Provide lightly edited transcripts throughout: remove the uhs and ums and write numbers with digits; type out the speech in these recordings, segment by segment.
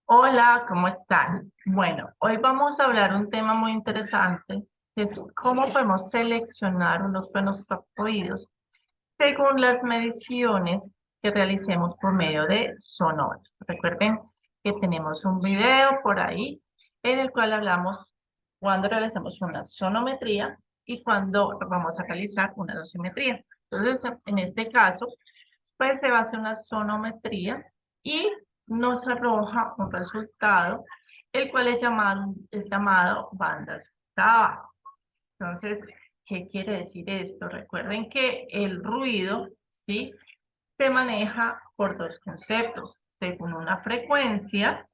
Hola, ¿cómo están? Bueno, hoy vamos a hablar un tema muy interesante, que es cómo podemos seleccionar unos buenos oídos según las mediciones que realicemos por medio de sonómetro. Recuerden que tenemos un video por ahí en el cual hablamos cuando realizamos una sonometría y cuando vamos a realizar una dosimetría. Entonces, en este caso, pues se va a hacer una sonometría y nos arroja un resultado, el cual es llamado banda abajo. Entonces, ¿qué quiere decir esto? Recuerden que el ruido, ¿sí?, se maneja por dos conceptos, según una frecuencia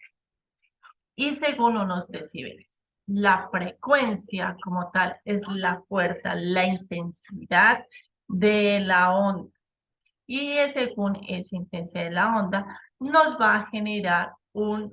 y según unos decibeles. La frecuencia como tal es la fuerza, la intensidad de la onda y según esa intensidad de la onda nos va a generar un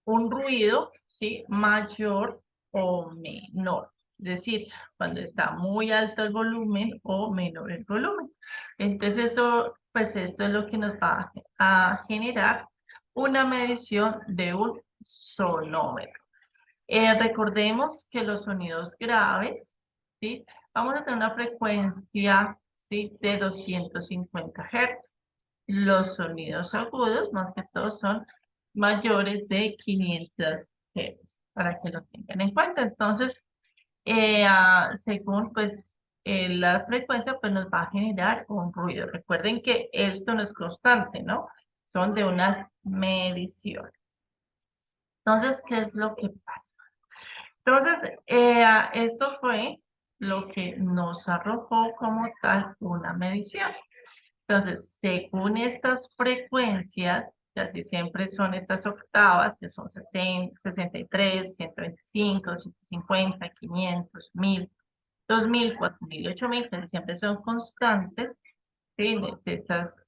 ruido, ¿sí?, mayor o menor. Es decir, cuando está muy alto el volumen o menor el volumen. Entonces eso, pues esto es lo que nos va a generar una medición de un sonómetro. Recordemos que los sonidos graves, ¿sí?, vamos a tener una frecuencia, ¿sí?, de 250 Hz. Los sonidos agudos, más que todo, son mayores de 500 Hz, para que lo tengan en cuenta. Entonces, según pues la frecuencia, pues nos va a generar un ruido. Recuerden que esto no es constante, ¿no? Son de unas mediciones. Entonces, ¿qué es lo que pasa? Entonces, esto fue lo que nos arrojó como tal una medición. Entonces, según estas frecuencias, que así siempre son estas octavas, que son 60, 63, 125, 250, 500, 1000, 2000, 4000, 8000, que siempre son constantes, ¿sí?,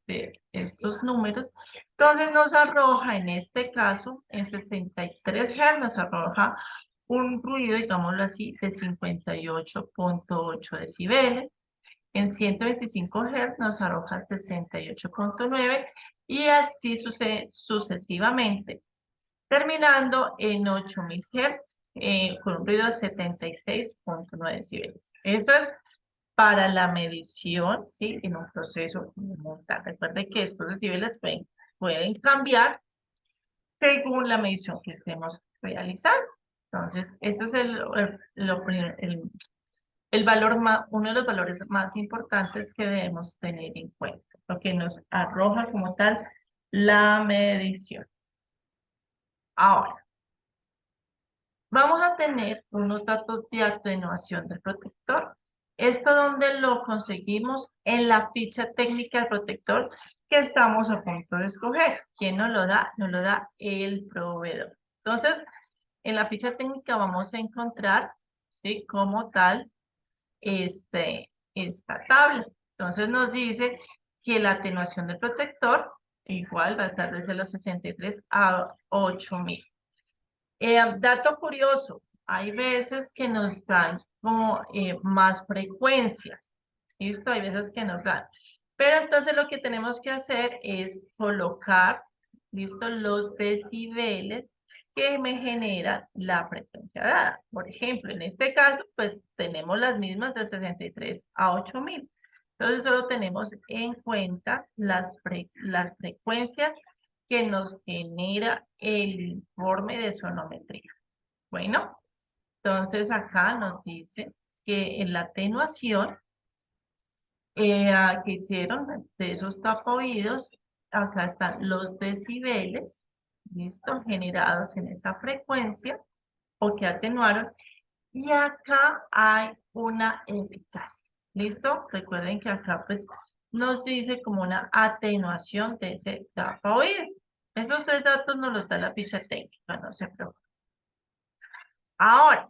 de estos números. Entonces nos arroja, en este caso, en 63 Hz, nos arroja un ruido, digámoslo así, de 58.8 decibeles. En 125 Hz nos arroja 68.9 y así sucesivamente, terminando en 8000 Hz con un ruido de 76.9 decibeles. Eso es para la medición, ¿sí?, en un proceso montar. Recuerde que estos decibeles pueden cambiar según la medición que estemos realizando. Entonces, este es el valor más, uno de los valores más importantes que debemos tener en cuenta, lo que nos arroja como tal la medición. Ahora, vamos a tener unos datos de atenuación del protector. ¿Esto dónde lo conseguimos? En la ficha técnica del protector que estamos a punto de escoger. ¿Quién nos lo da? Nos lo da el proveedor. Entonces, en la ficha técnica vamos a encontrar, ¿sí?, como tal esta tabla. Entonces nos dice que la atenuación del protector igual va a estar desde los 63 a 8000. Dato curioso, hay veces que nos dan como más frecuencias, ¿listo? Hay veces que nos dan. Pero entonces lo que tenemos que hacer es colocar, ¿listo?, los decibeles que me genera la frecuencia dada. Por ejemplo, en este caso, pues tenemos las mismas de 63 a 8000. Entonces solo tenemos en cuenta las frecuencias que nos genera el informe de sonometría. Bueno, entonces acá nos dice que en la atenuación que hicieron de esos tapaoídos, acá están los decibeles, ¿listo?, generados en esa frecuencia o que atenuaron, y acá hay una eficacia, ¿listo? Recuerden que acá pues nos dice como una atenuación de ese tapaoído. Esos tres datos nos los da la ficha técnica, no se preocupen. Ahora,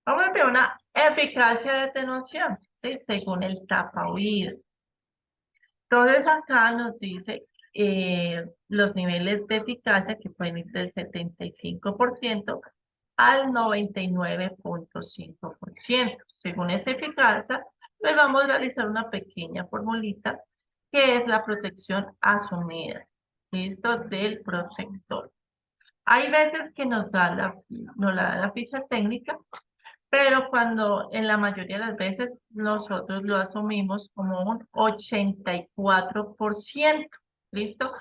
vamos a tener una eficacia de atenuación, ¿sí?, según el tapaoído. Entonces acá nos dice los niveles de eficacia que pueden ir del 75% al 99.5%. Según esa eficacia, pues vamos a realizar una pequeña formulita que es la protección asumida. ¿Listo? Del protector. Hay veces que nos la da la ficha técnica, pero cuando en la mayoría de las veces nosotros lo asumimos como un 84%. ¿Listo?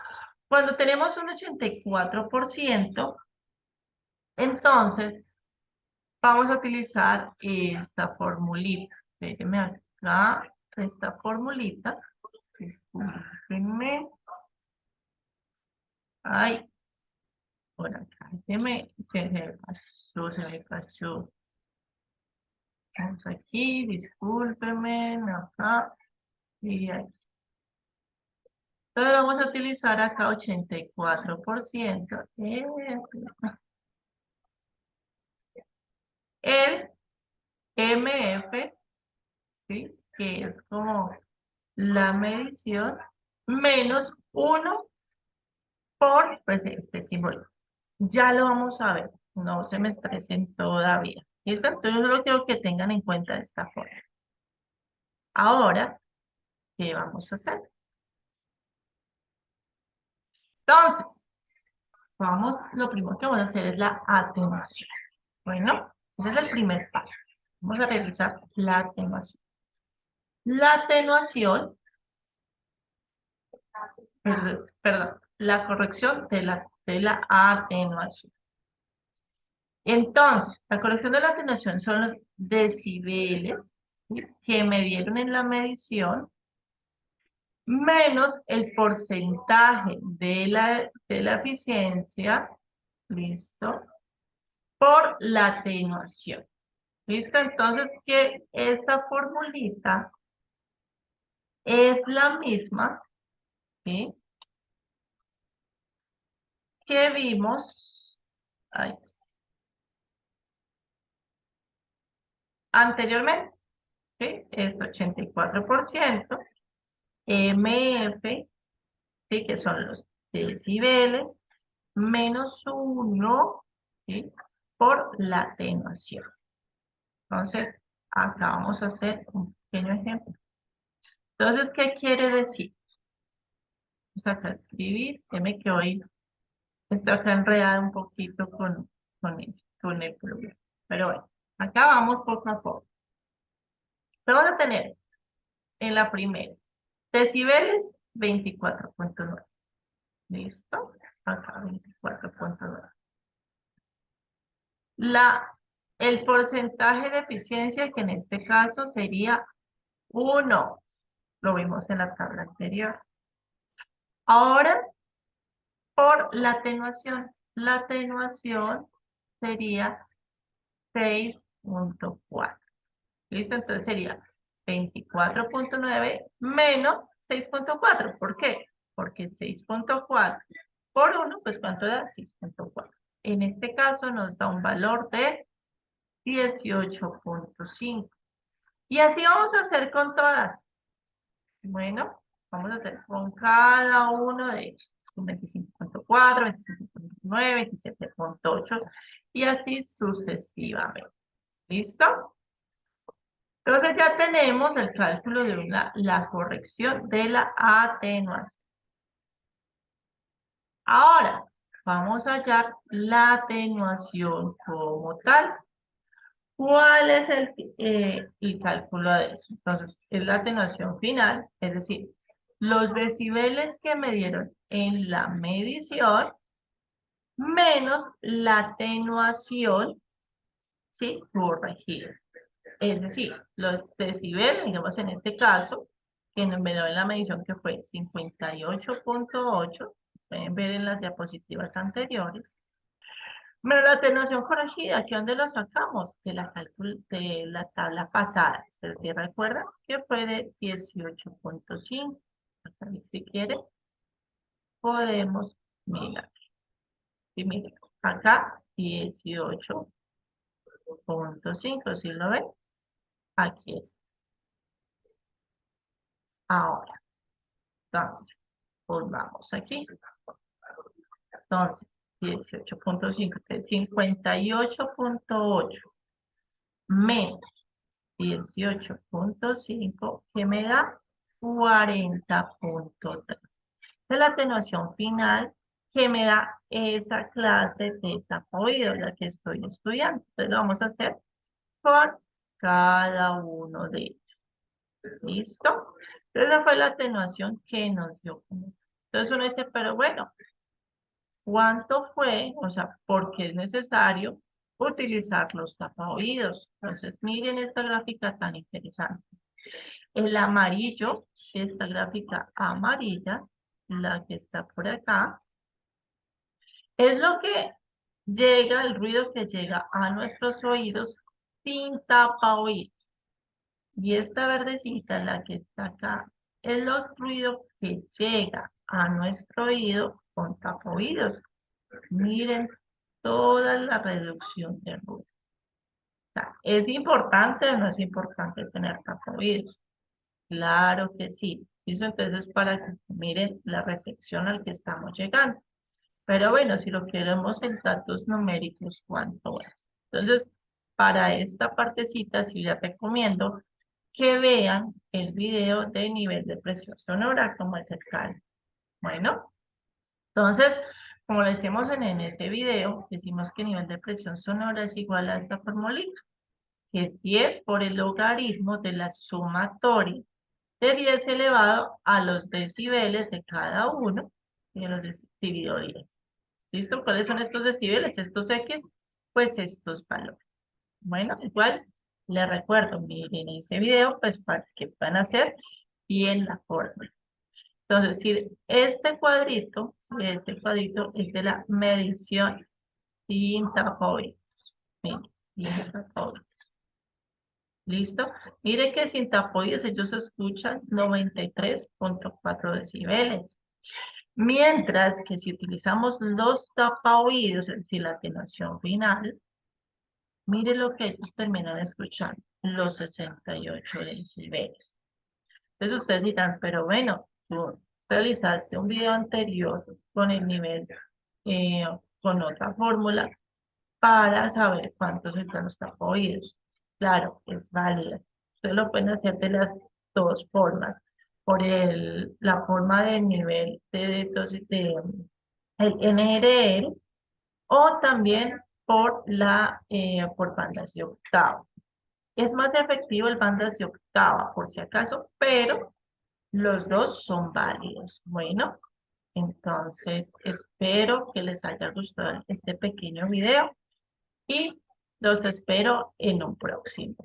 Cuando tenemos un 84%, entonces vamos a utilizar esta formulita. Déjenme acá esta formulita. Discúlpenme. Ay, por acá. Se me pasó. Vamos aquí, discúlpenme. Acá y aquí. Entonces vamos a utilizar acá 84%. El MF, ¿sí? Que es como la medición menos 1 por pues, este símbolo. Ya lo vamos a ver. No se me estresen todavía. ¿Listo? Entonces yo solo quiero que tengan en cuenta de esta forma. Ahora, ¿qué vamos a hacer? Entonces, lo primero que vamos a hacer es la atenuación. Bueno, ese es el primer paso. Vamos a realizar la atenuación. La atenuación, perdón, la corrección de la atenuación. Entonces, la corrección de la atenuación son los decibeles, ¿sí?, que me dieron en la medición menos el porcentaje de la eficiencia, ¿listo? Por la atenuación. ¿Listo? Entonces, que esta formulita es la misma, ¿sí?, que vimos ay, anteriormente, ¿sí? Es 84%, MF, ¿sí?, que son los decibeles, menos 1, ¿sí?, por la atenuación. Entonces, acá vamos a hacer un pequeño ejemplo. Entonces, ¿qué quiere decir? Vamos acá a escribir, déjeme que hoy estoy acá enredada un poquito con el problema. Pero bueno, acá vamos poco a poco. Vamos a tener en la primera, decibeles 24.9. ¿Listo? Acá 24.9. El porcentaje de eficiencia, que en este caso sería 1. Lo vimos en la tabla anterior. Ahora, por la atenuación. La atenuación sería 6.4. ¿Listo? Entonces sería 24.9 menos 6.4. ¿Por qué? Porque 6.4 por 1, pues ¿cuánto da? 6.4. En este caso nos da un valor de 18.5. Y así vamos a hacer con todas. Bueno, vamos a hacer con cada uno de ellos. 25.4, 25.9, 27.8 y así sucesivamente. ¿Listo? Entonces ya tenemos el cálculo de la corrección de la atenuación. Ahora, vamos a hallar la atenuación como tal. ¿Cuál es el cálculo de eso? Entonces, es la atenuación final, es decir, los decibeles que me dieron en la medición menos la atenuación, ¿sí?, corregida. Es decir, los decibeles, digamos en este caso, que me dio en la medición que fue 58.8, pueden ver en las diapositivas anteriores, pero la atenuación corregida, ¿aquí dónde lo sacamos? De la tabla pasada. ¿Se recuerda? Que fue de 18.5. Si quiere, podemos mirar. Y miren, acá 18.5, ¿sí lo ven? Aquí está. Ahora, entonces, pues vamos aquí. Entonces, 18.5, que es 58.8 menos 18.5, ¿qué me da? 40.3. Es la atenuación final que me da esa clase de tapoído, la que estoy estudiando. Entonces lo vamos a hacer por cada uno de ellos. ¿Listo? Entonces esa fue la atenuación que nos dio. Entonces uno dice, pero bueno, ¿cuánto fue? O sea, ¿por qué es necesario utilizar los tapaoídos? Entonces miren esta gráfica tan interesante. El amarillo, esta gráfica amarilla, la que está por acá, es lo que llega, el ruido que llega a nuestros oídos sin tapaoídos. Y esta verdecita, la que está acá, es el ruido que llega a nuestro oído con tapaoídos. Miren toda la reducción de ruido. O sea, ¿es importante o no es importante tener tapaoídos? Claro que sí. Eso entonces para que miren la reflexión al que estamos llegando. Pero bueno, si lo queremos en datos numéricos, ¿cuánto es? Entonces, para esta partecita sí les recomiendo que vean el video de nivel de presión sonora, como es el cálculo. Bueno, entonces, como le decimos en ese video, decimos que nivel de presión sonora es igual a esta formulita, que es 10 por el logaritmo de la sumatoria de 10 elevado a los decibeles de cada uno, y de los dividido 10. ¿Listo? ¿Cuáles son estos decibeles? Estos X, pues estos valores. Bueno, igual les recuerdo, miren ese video, pues para que puedan hacer bien la fórmula. Entonces, si este cuadrito es de la medición sin tapoides. Miren, sin tapoides. ¿Listo? Mire que sin tapoides ellos escuchan 93.4 decibeles. Mientras que si utilizamos los tapaoídos, es decir, la atenuación final, mire lo que ellos terminan escuchando, los 68 decibeles. Entonces ustedes dirán, pero bueno, tú realizaste un video anterior con el nivel, eh, con otra fórmula, para saber cuántos están los tapaoídos. Claro, es válida. Ustedes lo pueden hacer de las dos formas. Por la forma del nivel el NRR o también por bandas de octava. Es más efectivo el bandas de octava, por si acaso, pero los dos son válidos. Bueno, entonces espero que les haya gustado este pequeño video y los espero en un próximo.